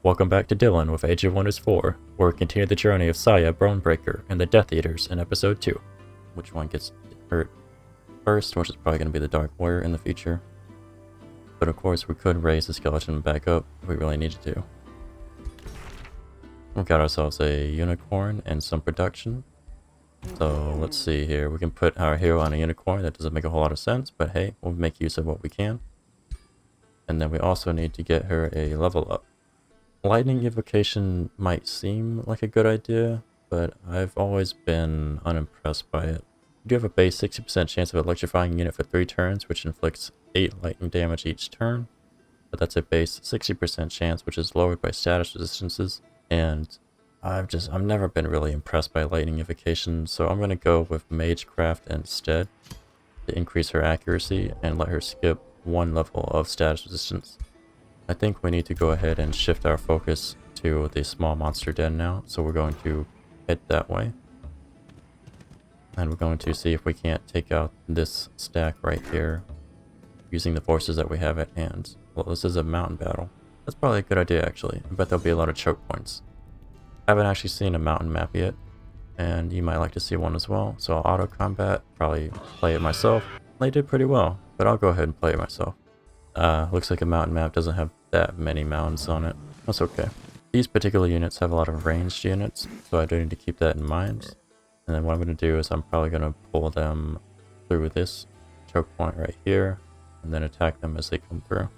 Welcome back to Dyllin with Age of Wonders 4, where we continue the journey of Saiya Bonebreaker and the Deatheaters in episode 2. Which one gets hurt first, which is probably going to be the Dark Warrior in the future. But of course we could raise the skeleton back up if we really needed to. We've got ourselves a unicorn and some production. So let's see here, we can put our hero on a unicorn. That doesn't make a whole lot of sense, but hey, we'll make use of what we can. And then we also need to get her a level up. Lightning evocation might seem like a good idea, but I've always been unimpressed by it. You do have a base 60% chance of electrifying a unit for 3 turns, which inflicts 8 lightning damage each turn. But that's a base 60% chance, which is lowered by status resistances. And I've never been really impressed by lightning evocation, so I'm going to go with Magecraft instead to increase her accuracy and let her skip 1 level of status resistance. I think we need to go ahead and shift our focus to the small monster den now, so we're going to head that way. And we're going to see if we can't take out this stack right here using the forces that we have at hand. Well, this is a mountain battle. That's probably a good idea actually. I bet there'll be a lot of choke points. I haven't actually seen a mountain map yet, and you might like to see one as well, so I'll auto combat, probably play it myself. They did pretty well, but I'll go ahead and play it myself. Looks like a mountain map doesn't have that many mountains on it. That's okay. These particular units have a lot of ranged units, so I do need to keep that in mind. And then what I'm going to do is I'm probably going to pull them through this choke point right here, and then attack them as they come through.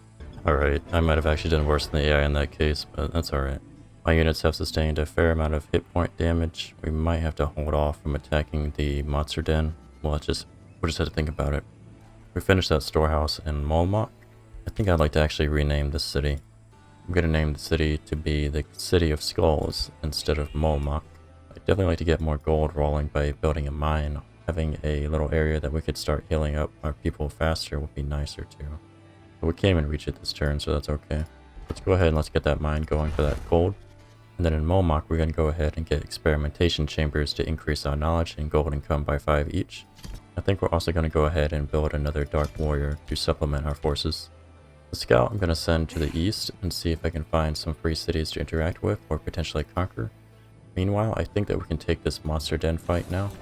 Alright, I might have actually done worse than the AI in that case, but that's alright. My units have sustained a fair amount of hit point damage. We might have to hold off from attacking the monster den. We'll just have to think about it. We finished that storehouse in Molmok. I think I'd like to actually rename this city. I'm going to name the city to be the City of Skulls instead of Molmok. I'd definitely like to get more gold rolling by building a mine. Having a little area that we could start healing up our people faster would be nicer too. But we can't even reach it this turn, so that's okay. Let's go ahead and let's get that mine going for that gold. And then in Molmok, we're going to go ahead and get experimentation chambers to increase our knowledge and gold income by 5 each. I think we're also going to go ahead and build another Dark Warrior to supplement our forces. The scout I'm going to send to the east and see if I can find some free cities to interact with or potentially conquer. Meanwhile, I think that we can take this monster den fight now.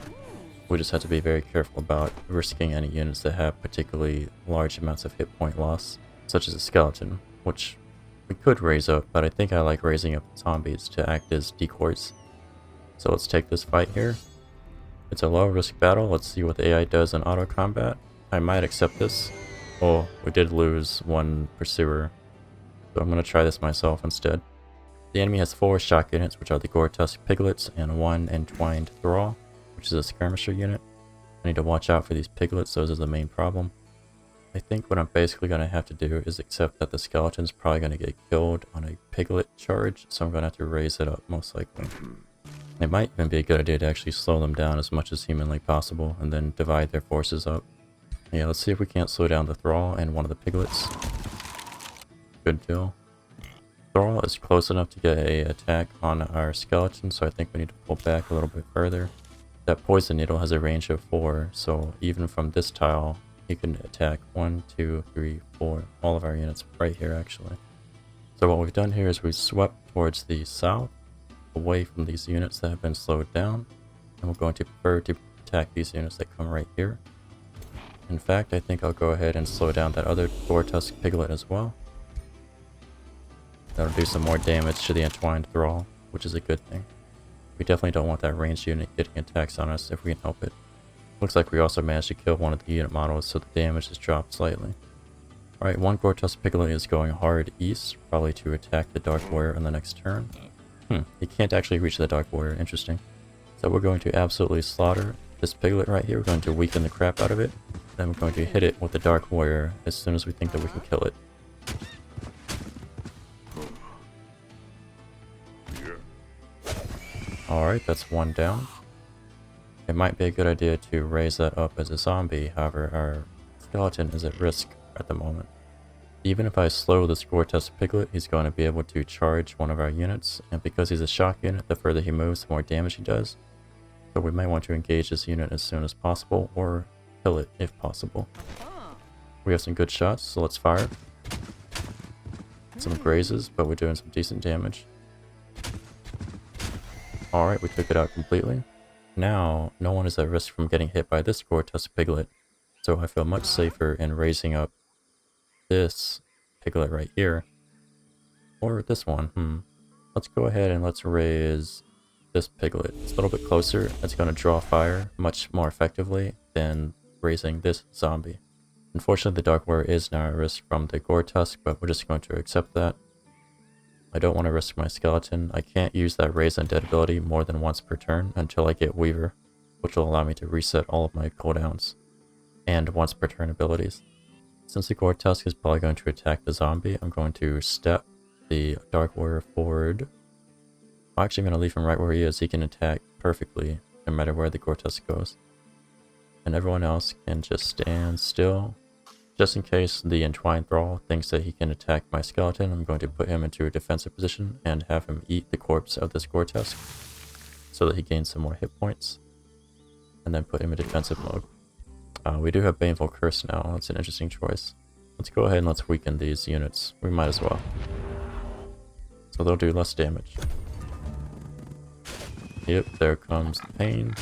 We just have to be very careful about risking any units that have particularly large amounts of hit point loss, such as a skeleton, which we could raise up, but I think I like raising up zombies to act as decoys. So let's take this fight here. It's a low risk battle. Let's see what the AI does in auto combat. I might accept this. Oh, we did lose 1 pursuer, so I'm going to try this myself instead. The enemy has 4 shock units, which are the Gore-Tusk Piglets, and 1 Entwined Thrall, which is a skirmisher unit. I need to watch out for these piglets, those are the main problem. I think what I'm basically going to have to do is accept that the skeleton's probably going to get killed on a piglet charge, so I'm going to have to raise it up most likely. It might even be a good idea to actually slow them down as much as humanly possible, and then divide their forces up. Yeah, let's see if we can't slow down the Thrall and one of the piglets. Good deal. Thrall is close enough to get a attack on our skeleton, so I think we need to pull back a little bit further. That poison needle has a range of 4, so even from this tile, he can attack 1, 2, 3, 4, all of our units right here actually. So what we've done here is we've swept towards the south, away from these units that have been slowed down, and we're going to prefer to attack these units that come right here. In fact, I think I'll go ahead and slow down that other Gore-Tusk Piglet as well. That'll do some more damage to the Entwined Thrall, which is a good thing. We definitely don't want that ranged unit getting attacks on us if we can help it. Looks like we also managed to kill one of the unit models, so the damage has dropped slightly. Alright, 1 Gore-Tusk Piglet is going hard east, probably to attack the Dark Warrior on the next turn. He can't actually reach the Dark Warrior, interesting. So we're going to absolutely slaughter this Piglet right here. We're going to weaken the crap out of it. Then we're going to hit it with the Dark Warrior as soon as we think that we can kill it. Alright, that's 1 down. It might be a good idea to raise that up as a zombie, however our skeleton is at risk at the moment. Even if I slow this Gore-Tusk Piglet, he's going to be able to charge one of our units, and because he's a shock unit, the further he moves, the more damage he does. So we might want to engage this unit as soon as possible, or kill it if possible. We have some good shots, so let's fire. some grazes, but we're doing some decent damage. Alright, we took it out completely. Now, no one is at risk from getting hit by this Gore-Tusk piglet, so I feel much safer in raising up this piglet right here. Or this one, Let's go ahead and let's raise this piglet. It's a little bit closer. It's going to draw fire much more effectively than raising this zombie. Unfortunately, the Dark Warrior is now at risk from the Gore-Tusk, but we're just going to accept that. I don't want to risk my skeleton. I can't use that Raise Undead ability more than once per turn until I get Weaver, which will allow me to reset all of my cooldowns and once per turn abilities. Since the Gore-Tusk is probably going to attack the zombie, I'm going to step the Dark Warrior forward. I'm actually going to leave him right where he is. He can attack perfectly no matter where the Gore-Tusk goes. And everyone else can just stand still. Just in case the Entwined Thrall thinks that he can attack my skeleton, I'm going to put him into a defensive position and have him eat the corpse of this Gore-Tusk so that he gains some more hit points. And then put him in defensive mode. We do have Baneful Curse now. That's an interesting choice. Let's go ahead and let's weaken these units. We might as well. So they'll do less damage. Yep, there comes the pain.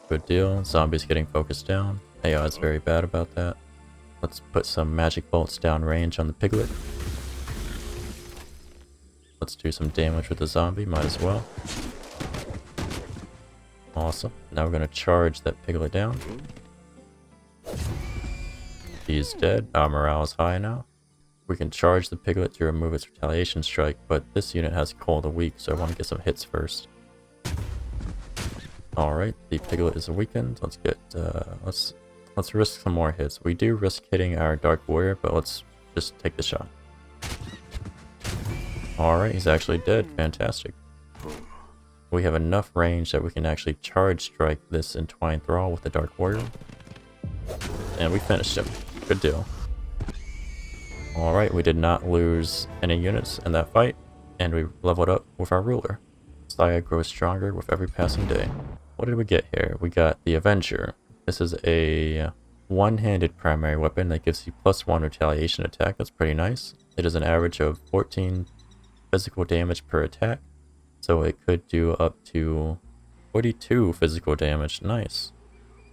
Good deal. Zombies getting focused down. AI is very bad about that. Let's put some magic bolts down range on the piglet. Let's do some damage with the zombie, might as well. Awesome. Now we're going to charge that piglet down. He's dead. Our morale is high now. We can charge the piglet to remove its retaliation strike, but this unit has Coal of the Weak, so I want to get some hits first. Alright, the piglet is weakened. Let's get, let's risk some more hits. We do risk hitting our Dark Warrior, but let's just take the shot. Alright, he's actually dead. Fantastic. We have enough range that we can actually charge strike this Entwined Thrall with the Dark Warrior. And we finished him. Good deal. Alright, we did not lose any units in that fight, and we leveled up with our ruler. Saiya grows stronger with every passing day. What did we get here? We got the Avenger. This is a one-handed primary weapon that gives you +1 retaliation attack. That's pretty nice. It is an average of 14 physical damage per attack, so it could do up to 42 physical damage. Nice.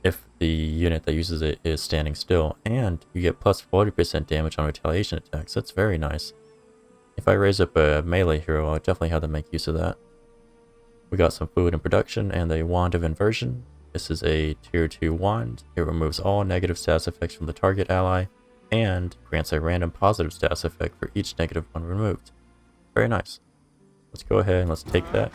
If the unit that uses it is standing still, and you get plus 40% damage on retaliation attacks. That's very nice. If I raise up a melee hero, I'll definitely have to make use of that. We got some food in production and a Wand of Inversion. This is a tier 2 wand. It removes all negative status effects from the target ally and grants a random positive status effect for each negative one removed. Very nice. Let's go ahead and let's take that.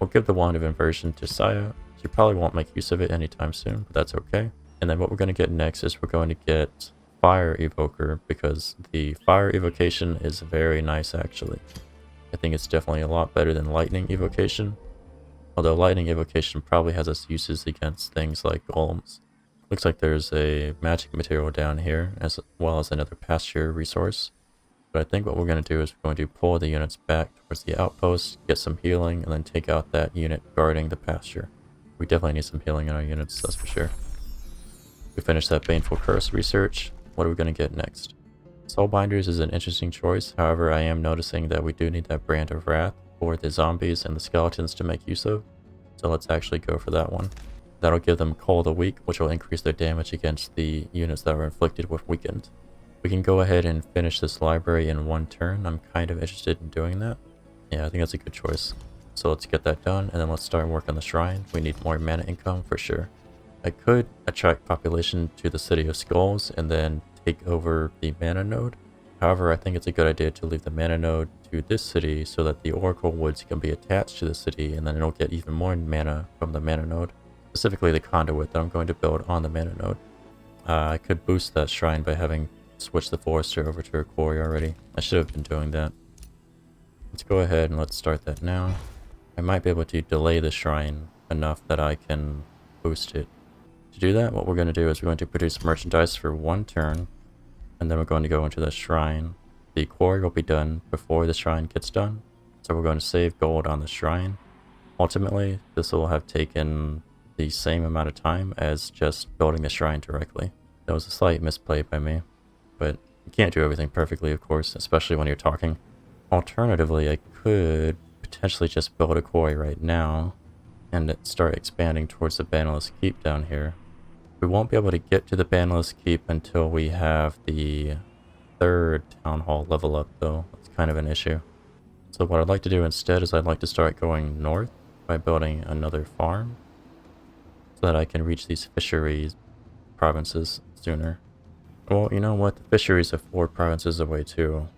We'll give the Wand of Inversion to Saiya. She probably won't make use of it anytime soon, but that's okay. And then what we're going to get next is we're going to get Fire Evoker, because the Fire Evocation is very nice actually. I think it's definitely a lot better than Lightning Evocation. Although Lightning Evocation probably has its uses against things like golems. Looks like there's a magic material down here, as well as another pasture resource. But I think what we're going to do is we're going to pull the units back towards the outpost, get some healing, and then take out that unit guarding the pasture. We definitely need some healing in our units, that's for sure. We finished that Baneful Curse research. What are we going to get next? Soulbinders is an interesting choice, however I am noticing that we do need that Brand of Wrath for the zombies and the skeletons to make use of. So let's actually go for that one. That'll give them Coal of the Weak, which will increase their damage against the units that were inflicted with Weakened. We can go ahead and finish this library in one turn. I'm kind of interested in doing that. Yeah, I think that's a good choice. So let's get that done, and then let's start work on the shrine. We need more mana income for sure. I could attract population to the City of Skulls and then take over the mana node. However, I think it's a good idea to leave the mana node to this city so that the Oracle Woods can be attached to the city, and then it'll get even more mana from the mana node. Specifically the conduit that I'm going to build on the mana node. I could boost that shrine by having switched the Forester over to a quarry already. I should have been doing that. Let's go ahead and let's start that now. I might be able to delay the shrine enough that I can boost it. To do that, what we're going to do is we're going to produce merchandise for one turn, and then we're going to go into the shrine. The quarry will be done before the shrine gets done, so we're going to save gold on the shrine. Ultimately, this will have taken the same amount of time as just building the shrine directly. That was a slight misplay by me, but You can't do everything perfectly, of course, especially when you're talking. Alternatively, I could potentially just build a quarry right now and start expanding towards the Bannerless Keep down here. We won't be able to get to the Bannerless Keep until we have the 3rd Town Hall level up, though. That's kind of an issue. So what I'd like to do instead is I'd like to start going north by building another farm so that I can reach these fisheries provinces sooner. Well, you know what? The fisheries are 4 provinces away too.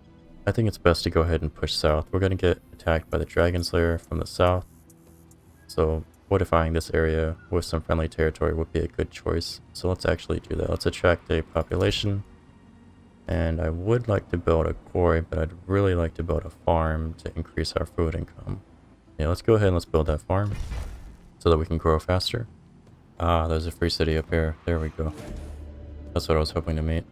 I think it's best to go ahead and push south. We're going to get attacked by the Dragon Slayer from the south, so fortifying this area with some friendly territory would be a good choice. So let's actually do that. Let's attract a population. And I would like to build a quarry, but I'd really like to build a farm to increase our food income. Yeah, let's go ahead and let's build that farm so that we can grow faster. Ah, there's a free city up here. There we go. That's what I was hoping to meet.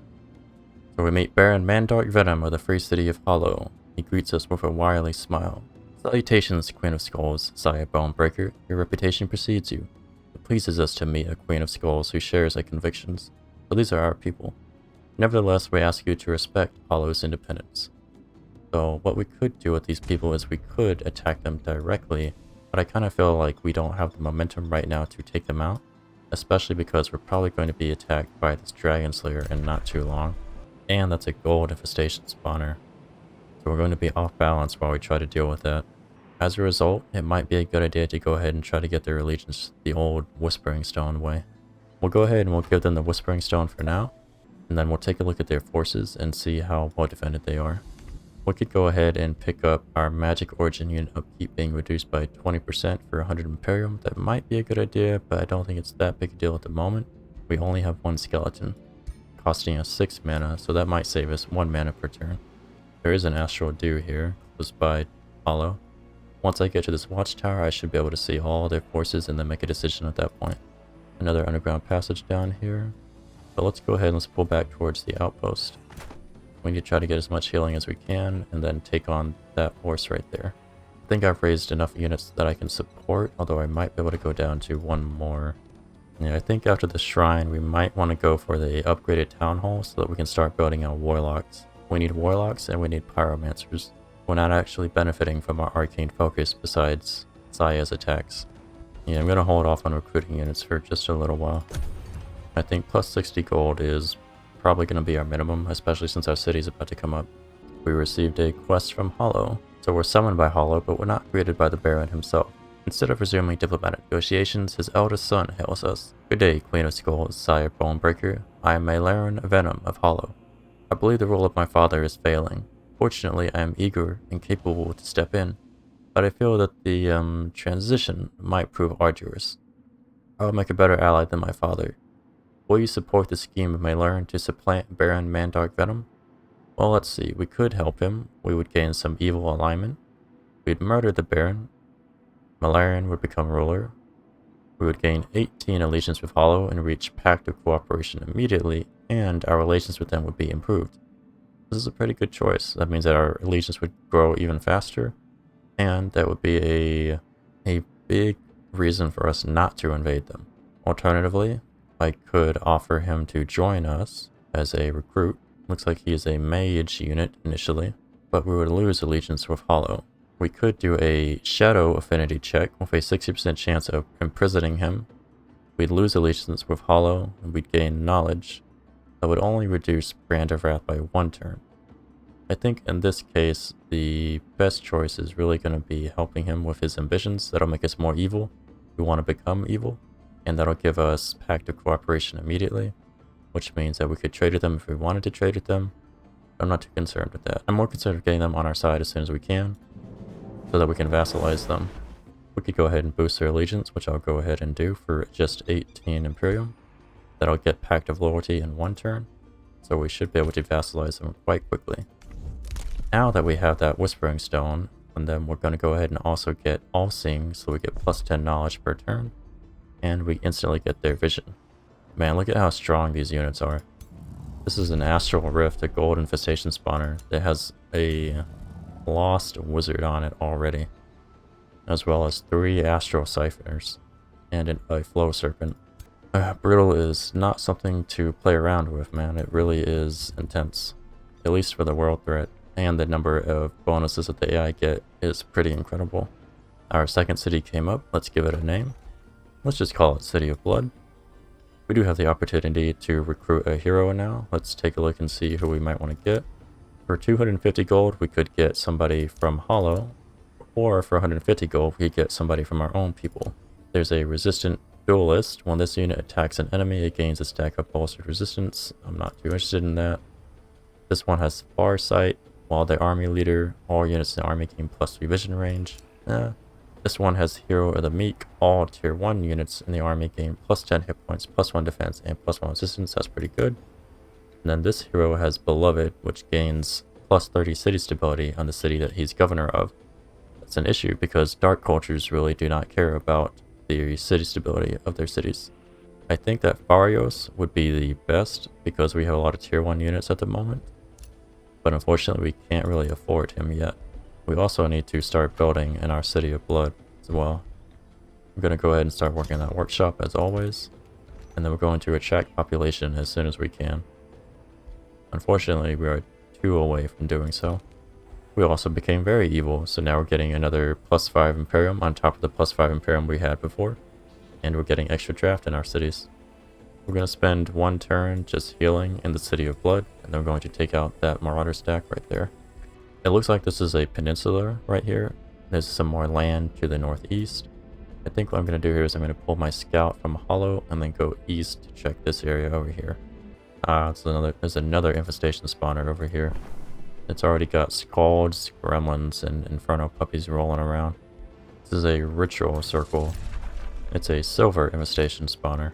So we meet Baron Mandark Venom of the free city of Hollow. He greets us with a wily smile. Salutations, Queen of Skulls, Saiya Bonebreaker. Your reputation precedes you. It pleases us to meet a Queen of Skulls who shares our convictions. So these are our people. Nevertheless, we ask you to respect Hollow's independence. So what we could do with these people is we could attack them directly, but I kind of feel like we don't have the momentum right now to take them out, especially because we're probably going to be attacked by this Dragon Slayer in not too long. And that's a gold infestation spawner. So we're going to be off balance while we try to deal with that. As a result, it might be a good idea to go ahead and try to get their allegiance the old Whispering Stone way. We'll go ahead and we'll give them the Whispering Stone for now, and then we'll take a look at their forces and see how well defended they are. We could go ahead and pick up our magic origin unit upkeep being reduced by 20% for 100 Imperium. That might be a good idea, but I don't think it's that big a deal at the moment. We only have 1 skeleton, costing us 6 mana, so that might save us 1 mana per turn. There is an Astral Dew here, close by Hollow. Once I get to this watchtower, I should be able to see all their forces and then make a decision at that point. Another underground passage down here. But let's go ahead and let's pull back towards the outpost. We need to try to get as much healing as we can and then take on that force right there. I think I've raised enough units that I can support, although I might be able to go down to 1 more. Yeah, I think after the shrine we might want to go for the upgraded town hall so that we can start building our warlocks. We need warlocks and we need pyromancers. We're not actually benefiting from our arcane focus besides Saiya's attacks. Yeah, I'm going to hold off on recruiting units for just a little while. I think plus 60 gold is probably going to be our minimum, especially since our city is about to come up. We received a quest from Hollow, so we're summoned by Hollow, but we're not greeted by the Baron himself. Instead of resuming diplomatic negotiations, his eldest son hails us. Good day, Queen of Skulls, Saiya Bonebreaker. I am Malaren Venom of Hollow. I believe the role of my father is failing. Fortunately, I am eager and capable to step in, but I feel that the transition might prove arduous. I will make a better ally than my father. Will you support the scheme of Malaren to supplant Baron Mandark Venom? Well, let's see. We could help him. We would gain some evil alignment. We'd murder the Baron. Malaren would become ruler. We would gain 18 allegiance with Hollow and reach Pact of Cooperation immediately, and our relations with them would be improved. This is a pretty good choice. That means that our allegiance would grow even faster, and that would be a big reason for us not to invade them. Alternatively, I could offer him to join us as a recruit. Looks like he is a mage unit initially, but we would lose allegiance with Hollow. We could do a shadow affinity check with a 60% chance of imprisoning him. We'd lose allegiance with Hollow, and we'd gain knowledge. That would only reduce Brand of Wrath by 1 turn. I think in this case, the best choice is really going to be helping him with his ambitions. That'll make us more evil. We want to become evil. And that'll give us Pact of Cooperation immediately, which means that we could trade with them if we wanted to trade with them. I'm not too concerned with that. I'm more concerned with getting them on our side as soon as we can, so that we can vassalize them. We could go ahead and boost their allegiance, which I'll go ahead and do for just 18 Imperium. That'll get Pact of Loyalty in 1 turn, so we should be able to vassalize them quite quickly. Now that we have that Whispering Stone, and then we're going to go ahead and also get All-Seeing, so we get plus 10 knowledge per turn. And we instantly get their vision. Man, look at how strong these units are. This is an Astral Rift, a gold infestation spawner that has a lost wizard on it already, as well as 3 Astral Siphoners and a Flow Serpent. Brittle is not something to play around with, man. It really is intense. at least for the world threat, and the number of bonuses that the AI get is pretty incredible. Our second city came up. Let's give it a name. Let's just call it City of Blood. We do have the opportunity to recruit a hero now. Let's take a look and see who we might want to get. For 250 gold, we could get somebody from Hollow, or for 150 gold, we could get somebody from our own people. There's a resistant duelist. When this unit attacks an enemy, it gains a stack of bolstered resistance. I'm not too interested in that. This one has Farsight, while the army leader, all units in the army gain +3 vision range. This one has Hero of the Meek. All tier 1 units in the army gain +10 hit points, +1 defense, and +1 resistance. That's pretty good. And then this hero has Beloved, which gains +30 city stability on the city that he's governor of. That's an issue because dark cultures really do not care about the city stability of their cities. I think that Farios would be the best because we have a lot of tier 1 units at the moment. But unfortunately we can't really afford him yet. We also need to start building in our City of Blood as well. I'm going to go ahead and start working on that workshop as always. And then we're going to attract population as soon as we can. Unfortunately, we are 2 away from doing so. We also became very evil, so now we're getting another +5 Imperium on top of the +5 Imperium we had before. And we're getting extra draft in our cities. We're going to spend 1 turn just healing in the City of Blood, and then we're going to take out that Marauder stack right there. It looks like this is a peninsula right here. There's some more land to the northeast. I think what I'm going to do here is I'm going to pull my scout from Hollow and then go east to check this area over here. There's another infestation spawner over here. It's already got Scalds, Gremlins, and Inferno puppies rolling around. This is a ritual circle. It's a silver infestation spawner.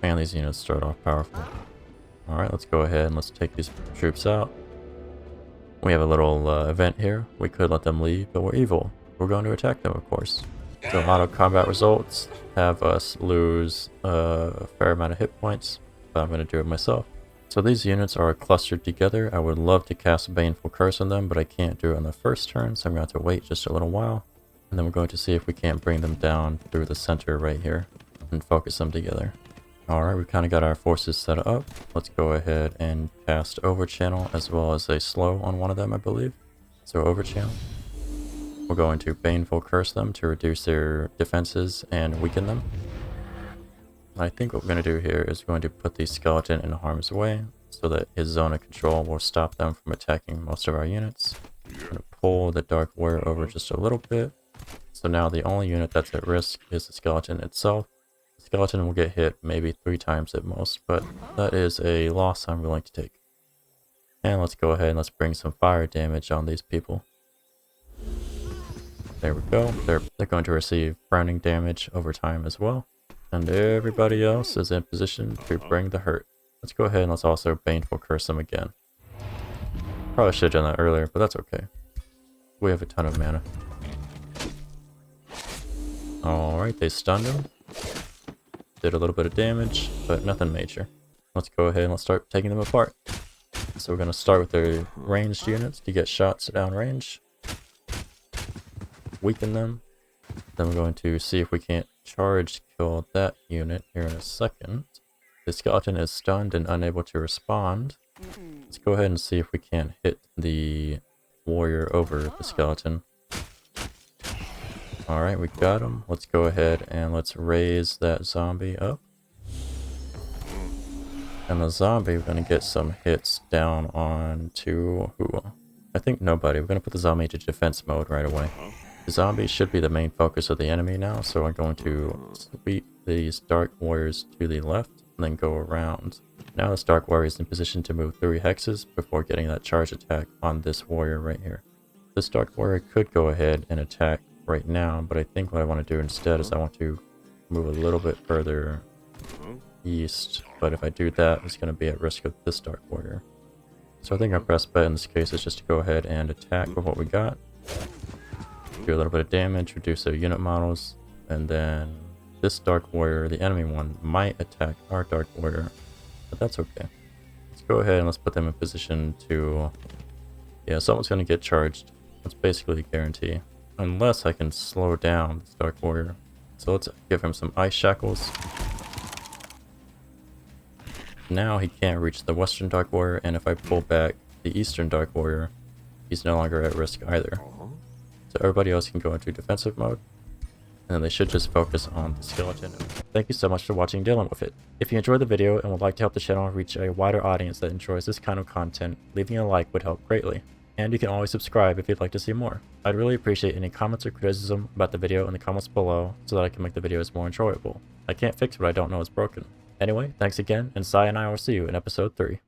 Man, these units start off powerful. Alright, let's go ahead and let's take these troops out. We have a little event here. We could let them leave, but we're evil. We're going to attack them, of course. So auto combat results have us lose a fair amount of hit points, but I'm going to do it myself. So these units are clustered together. I would love to cast Baneful Curse on them, but I can't do it on the first turn, so I'm going to have to wait just a little while. And then we're going to see if we can't bring them down through the center right here and focus them together. Alright, we kind of got our forces set up. Let's go ahead and cast Overchannel as well as a slow on one of them, I believe. So Overchannel. We're going to Baneful Curse them to reduce their defenses and weaken them. I think what we're going to do here is we're going to put the skeleton in harm's way so that his zone of control will stop them from attacking most of our units. I'm going to pull the Dark Warrior over just a little bit. So now the only unit that's at risk is the skeleton itself. The skeleton will get hit maybe 3 times at most, but that is a loss I'm willing to take. And let's go ahead and let's bring some fire damage on these people. There we go. They're going to receive burning damage over time as well. And everybody else is in position to bring the hurt. Let's go ahead and let's also Baneful Curse them again. Probably should have done that earlier, but that's okay. We have a ton of mana. Alright, they stunned him. Did a little bit of damage, but nothing major. Let's go ahead and let's start taking them apart. So we're going to start with their ranged units to get shots down range. Weaken them. Then we're going to see if we can't charge kill that unit here in a second. The skeleton is stunned and unable to respond. Let's go ahead and see if we can't hit the warrior over the skeleton. Alright, we got him. Let's go ahead and let's raise that zombie up. And the zombie, we're going to get some hits down on to who? I think nobody. We're going to put the zombie into defense mode right away. The zombie should be the main focus of the enemy now, so I'm going to sweep these Dark Warriors to the left and then go around. Now this Dark Warrior is in position to move 3 hexes before getting that charge attack on this warrior right here. This Dark Warrior could go ahead and attack right now, but I think what I want to do instead is I want to move a little bit further east, but if I do that, it's going to be at risk of this Dark Warrior. So I think our best bet in this case is just to go ahead and attack with what we got. Do a little bit of damage, reduce their unit models, and then this Dark Warrior, the enemy one, might attack our Dark Warrior, but that's okay. Let's go ahead and let's put them in position to... Yeah, someone's going to get charged. That's basically the guarantee. Unless I can slow down this Dark Warrior. So let's give him some Ice Shackles. Now he can't reach the Western Dark Warrior, and if I pull back the Eastern Dark Warrior, he's no longer at risk either. So everybody else can go into defensive mode, and then they should just focus on the skeleton. Thank you so much for watching Dyllin With It. If you enjoyed the video and would like to help the channel reach a wider audience that enjoys this kind of content, leaving a like would help greatly. And you can always subscribe if you'd like to see more. I'd really appreciate any comments or criticism about the video in the comments below so that I can make the videos more enjoyable. I can't fix what I don't know is broken. Anyway, thanks again, and Sai and I will see you in episode 3.